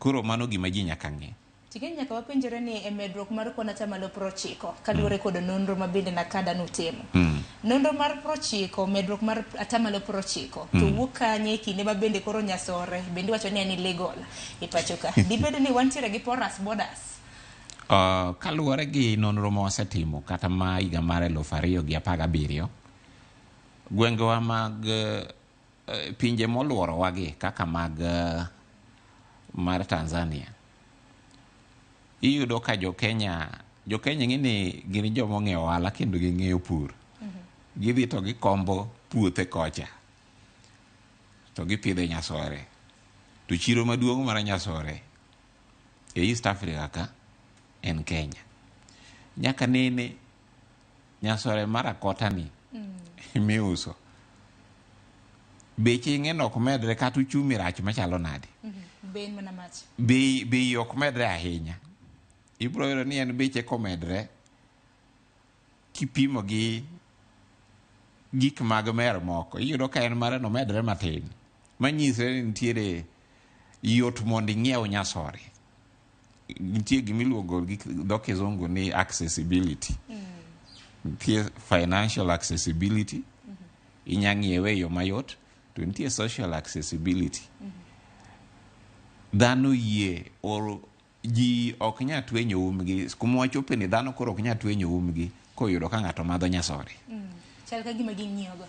Koro mano gima ji nyaka ng'e. Tikeni nyaka wapenjore ni medruok mar kwan atamalo 90 kaluwore kod nonro ma bende nakada nutimo. Nonro mar 90, medruok mar atamalo 90 to wuok kanye kinde ma bende koro nyasore bende wacho ni en illegal e pacho ka. Dibedo ni wantiere gi porous borders. Kaluwore gi nonro ma wasetimo kata ma higa mar 2017, gwengewa mag pinje moluoro wagi kaka mag mar Tanzania, iyudo ka Jokenya ng'ini gin joma ong'eyo ohala kendo ging'eyo pur. Gidhi to gikombo puothe kocha to gipidhe nyasore. To chiro maduong' mar nyasore e East Africa ka en Kenya. Nyaka nene nyasore marakota ni miuso beche ng'eno ok medre kata uchumi rach machalo nade. Bei ok medre ahinya. Ibro yudo ni en beche komedre kipimo gi gik mag mer moko, iyudo ka en mare no medre matin, manyisre ni nitiere yot mondo ing'iew nyasore. Nitie gimiluongo gi dho kizungu ni accessibility. Nitie financial accessibility, inya ng'iewe e yo mayot, to nitie social accessibility. Dhano yie or ji ok nya twenyo umgi, kuma wachope ni dhano koro ok nya twenyo umgi koyudo ka ng'ato madho nyasore. Chal ka gima ging'iyogo.